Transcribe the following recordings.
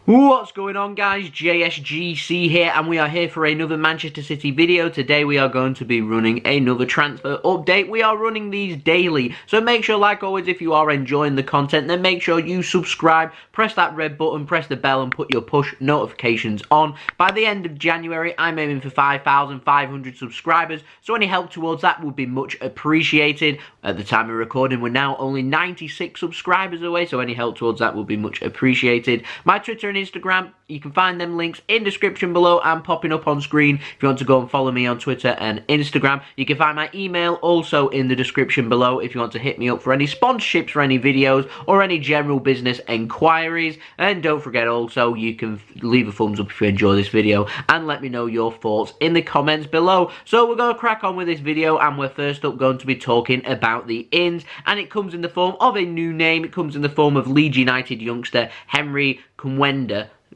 What's going on, guys? JSGC here, and we are here for another Manchester City video. Today we are going to be running another transfer update. We are running these daily, so make sure, like always, if you are enjoying the content, then make sure you subscribe, press that red button, press the bell, and put your push notifications on. By the end of January, I'm aiming for 5,500 subscribers, so any help towards that would be much appreciated. At the time of recording, we're now only 96 subscribers away, so any help towards that would be much appreciated. My Twitter and Instagram, you can find them links in description below and popping up on screen if you want to go and follow me on Twitter and Instagram. You can find my email also in the description below if you want to hit me up for any sponsorships for any videos or any general business enquiries. And don't forget also, you can leave a thumbs up if you enjoy this video and let me know your thoughts in the comments below. So we're going to crack on with this video, and we're first up going to be talking about the ins, and it comes in the form of a new name. It comes in the form of Leeds United youngster Henri Kumwenda.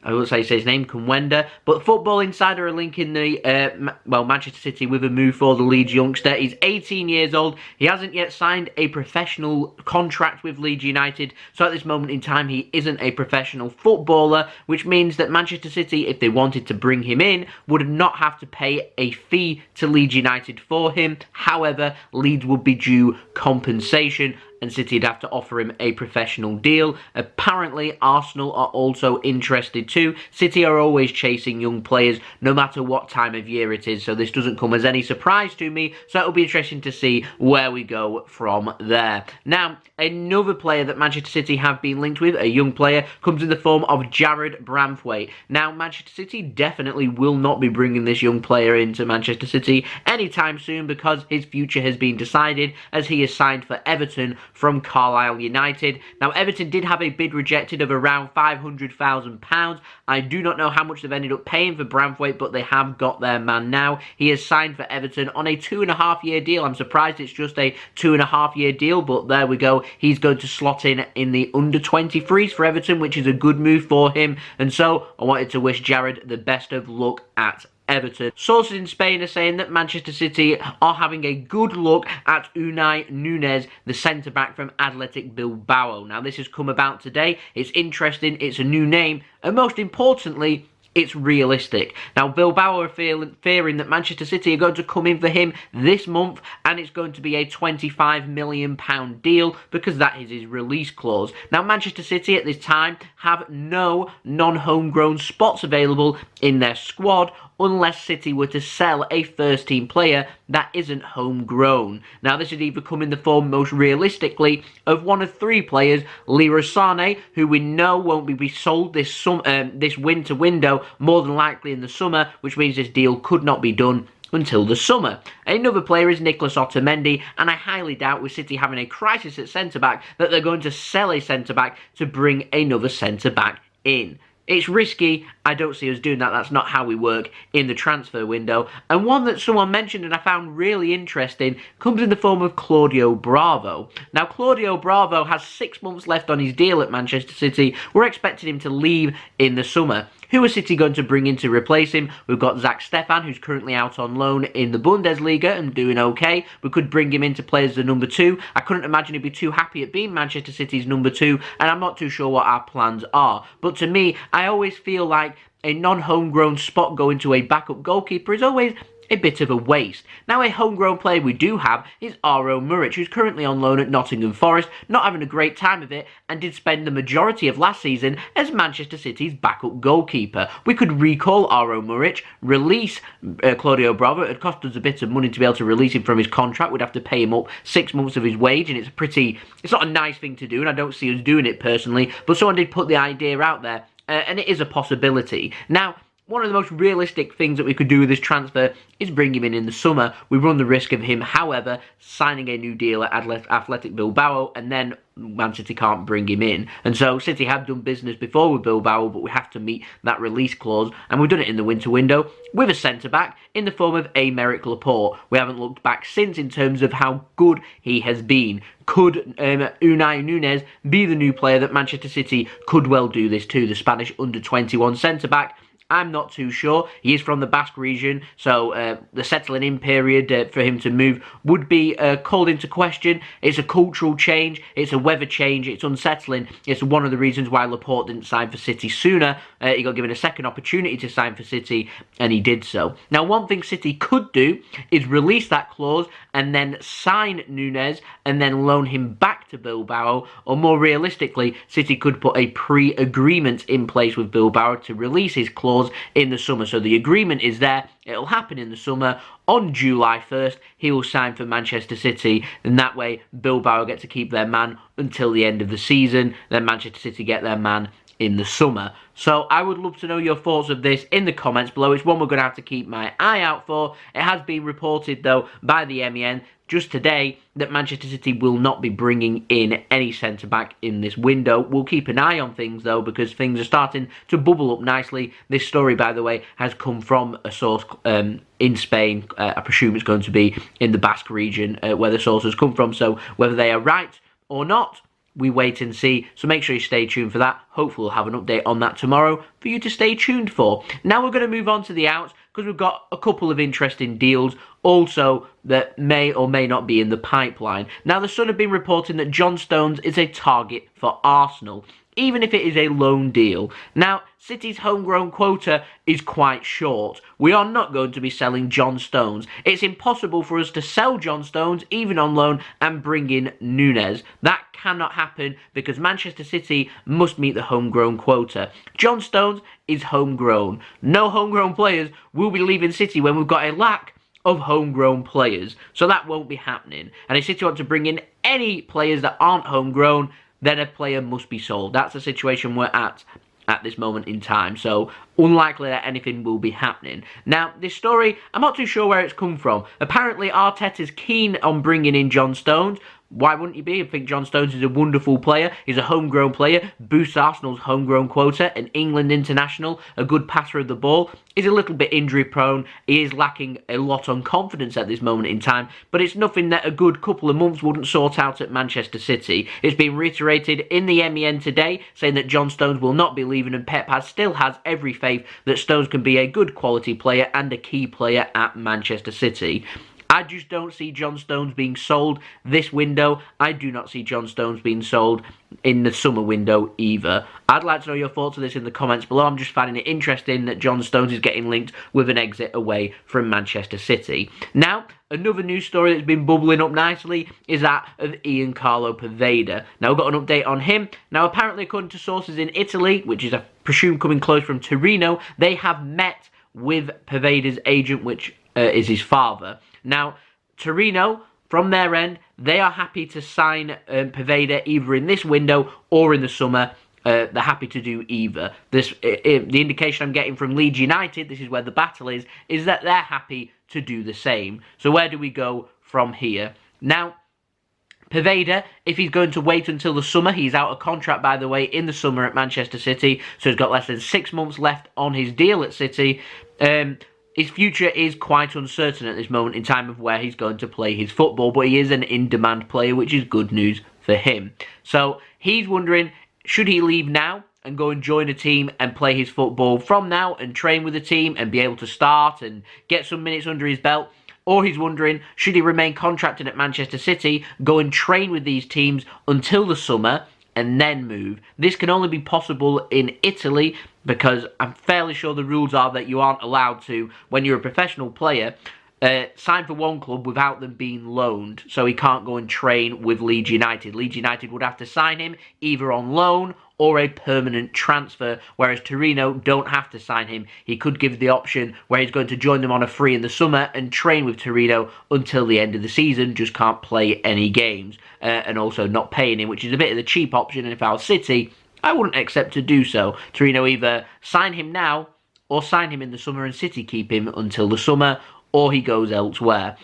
I will say his name, Kumwenda, but Football Insider are linking the, Manchester City with a move for the Leeds youngster. He's 18 years old. He hasn't yet signed a professional contract with Leeds United, so at this moment in time, he isn't a professional footballer, which means that Manchester City, if they wanted to bring him in, would not have to pay a fee to Leeds United for him. However, Leeds would be due compensation, and City would have to offer him a professional deal. Apparently, Arsenal are also interested too. City are always chasing young players, no matter what time of year it is, so this doesn't come as any surprise to me, so it'll be interesting to see where we go from there. Now, another player that Manchester City have been linked with, a young player, comes in the form of Jarrad Branthwaite. Now, Manchester City definitely will not be bringing this young player into Manchester City anytime soon because his future has been decided as he is signed for Everton from Carlisle United. Now, Everton did have a bid rejected of around £500,000. I do not know how much they've ended up paying for Branthwaite, but they have got their man now. He is signed for Everton on a 2.5-year deal. I'm surprised it's just a 2.5-year deal, but there we go. He's going to slot in the under-23s for Everton, which is a good move for him. And so I wanted to wish Jarrad the best of luck at Everton. Sources in Spain are saying that Manchester City are having a good look at Unai Nunez, the centre-back from Athletic Bilbao. Now, this has come about today. It's interesting. It's a new name. And most importantly, it's realistic. Now, Bilbao are fearing that Manchester City are going to come in for him this month, and it's going to be a £25 million deal because that is his release clause. Now, Manchester City at this time have no non-homegrown spots available in their squad unless City were to sell a first-team player that isn't homegrown. Now, this would either come in the form, most realistically, of one of three players: Leroy Sané, who we know won't be sold this winter window, more than likely in the summer, which means this deal could not be done until the summer. Another player is Nicolas Otamendi, and I highly doubt, with City having a crisis at centre-back, that they're going to sell a centre-back to bring another centre-back in. It's risky. I don't see us doing that. That's not how we work in the transfer window. And one that someone mentioned and I found really interesting comes in the form of Claudio Bravo. Now, Claudio Bravo has 6 months left on his deal at Manchester City. We're expecting him to leave in the summer. Who is City going to bring in to replace him? We've got Zach Stefan, who's currently out on loan in the Bundesliga and doing okay. We could bring him in to play as the number 2. I couldn't imagine he'd be too happy at being Manchester City's number 2, and I'm not too sure what our plans are. But to me, I always feel like a non-homegrown spot going to a backup goalkeeper is always a bit of a waste. Now, a homegrown player we do have is Aro Muric, who's currently on loan at Nottingham Forest, not having a great time of it, and did spend the majority of last season as Manchester City's backup goalkeeper. We could recall Aro Muric, release Claudio Bravo. It cost us a bit of money to be able to release him from his contract. We'd have to pay him up 6 months of his wage, and it's not a nice thing to do, and I don't see us doing it personally, but someone did put the idea out there, and it is a possibility. Now, one of the most realistic things that we could do with this transfer is bring him in the summer. We run the risk of him, however, signing a new deal at Athletic Bilbao, and then Man City can't bring him in. And so City have done business before with Bilbao, but we have to meet that release clause, and we've done it in the winter window with a centre-back in the form of Aymeric Laporte. We haven't looked back since in terms of how good he has been. Could Unai Nunez be the new player that Manchester City could well do this to? The Spanish under-21 centre-back. I'm not too sure. He is from the Basque region, so the settling in period for him to move would be called into question. It's a cultural change, it's a weather change, it's unsettling. It's one of the reasons why Laporte didn't sign for City sooner. He got given a second opportunity to sign for City, and he did so. Now, one thing City could do is release that clause and then sign Nunez and then loan him back to Bilbao, or more realistically, City could put a pre-agreement in place with Bilbao to release his clause in the summer. So the agreement is there, it'll happen in the summer. On July 1st, he will sign for Manchester City, and that way Bilbao get to keep their man until the end of the season, then Manchester City get their man in the summer. So I would love to know your thoughts of this in the comments below. It's one we're going to have to keep my eye out for. It has been reported, though, by the MEN just today that Manchester City will not be bringing in any centre-back in this window. We'll keep an eye on things, though, because things are starting to bubble up nicely. This story, by the way, has come from a source in Spain. I presume it's going to be in the Basque region where the source has come from. So whether they are right or not, we wait and see, so make sure you stay tuned for that. Hopefully we'll have an update on that tomorrow for you to stay tuned for. Now we're going to move on to the outs, because we've got a couple of interesting deals also that may or may not be in the pipeline. Now, the Sun have been reporting that John Stones is a target for Arsenal, even if it is a loan deal. Now, City's homegrown quota is quite short. We are not going to be selling John Stones. It's impossible for us to sell John Stones, even on loan, and bring in Nunez. That cannot happen because Manchester City must meet the homegrown quota. John Stones is homegrown. No homegrown players will be leaving City when we've got a lack of homegrown players. So that won't be happening. And if City want to bring in any players that aren't homegrown, then a player must be sold. That's the situation we're at this moment in time. So unlikely that anything will be happening. Now, this story, I'm not too sure where it's come from. Apparently, Arteta's keen on bringing in John Stones. Why wouldn't you be? I think John Stones is a wonderful player. He's a homegrown player, boosts Arsenal's homegrown quota, an England international, a good passer of the ball. He's a little bit injury prone. He is lacking a lot on confidence at this moment in time, but it's nothing that a good couple of months wouldn't sort out at Manchester City. It's been reiterated in the MEN today, saying that John Stones will not be leaving, and Pep still has every faith that Stones can be a good quality player and a key player at Manchester City. I just don't see John Stones being sold this window. I do not see John Stones being sold in the summer window either. I'd like to know your thoughts on this in the comments below. I'm just finding it interesting that John Stones is getting linked with an exit away from Manchester City. Now, another news story that's been bubbling up nicely is that of Ian Carlo Poveda. Now, we've got an update on him. Now, apparently, according to sources in Italy, which is, I presume, coming close from Torino, they have met with Poveda's agent, which is his father. Now, Torino, from their end, they are happy to sign Poveda either in this window or in the summer. They're happy to do either. The indication I'm getting from Leeds United, this is where the battle is that they're happy to do the same. So where do we go from here? Now, Poveda, if he's going to wait until the summer, he's out of contract, by the way, in the summer at Manchester City, so he's got less than 6 months left on his deal at City. His future is quite uncertain at this moment in time of where he's going to play his football, but he is an in-demand player, which is good news for him. So he's wondering, should he leave now and go and join a team and play his football from now and train with the team and be able to start and get some minutes under his belt? Or he's wondering, should he remain contracted at Manchester City, go and train with these teams until the summer, and then move? This can only be possible in Italy, because I'm fairly sure the rules are that you aren't allowed to, when you're a professional player, sign for one club without them being loaned. So he can't go and train with Leeds United. Leeds United would have to sign him either on loan or a permanent transfer, whereas Torino don't have to sign him. He could give the option where he's going to join them on a free in the summer and train with Torino until the end of the season, just can't play any games, and also not paying him, which is a bit of the cheap option. And if I was City, I wouldn't accept to do so. Torino either sign him now or sign him in the summer and City keep him until the summer, or he goes elsewhere.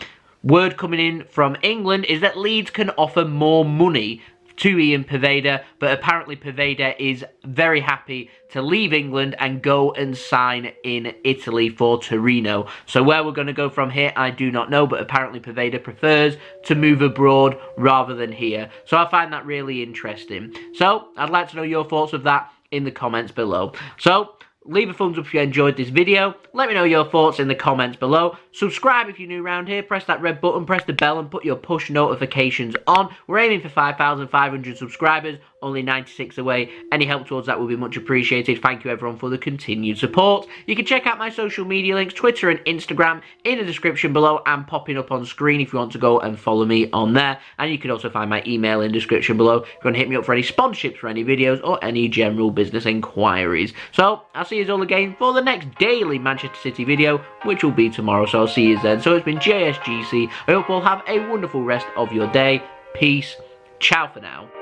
Word coming in from England is that Leeds can offer more money to Ian Poveda, but apparently Poveda is very happy to leave England and go and sign in Italy for Torino. So where we're going to go from here, I do not know, but apparently Poveda prefers to move abroad rather than here. So I find that really interesting. So I'd like to know your thoughts of that in the comments below. So leave a thumbs up if you enjoyed this video. Let me know your thoughts in the comments below. Subscribe if you're new around here. Press that red button, press the bell, and put your push notifications on. We're aiming for 5,500 subscribers. Only 96 away. Any help towards that will be much appreciated. Thank you everyone for the continued support. You can check out my social media links, Twitter and Instagram, in the description below and popping up on screen if you want to go and follow me on there. And you can also find my email in the description below if you want to hit me up for any sponsorships for any videos or any general business inquiries. So I'll see you all again for the next daily Manchester City video, which will be tomorrow. So I'll see you then. So it's been JSGC. I hope you all have a wonderful rest of your day. Peace. Ciao for now.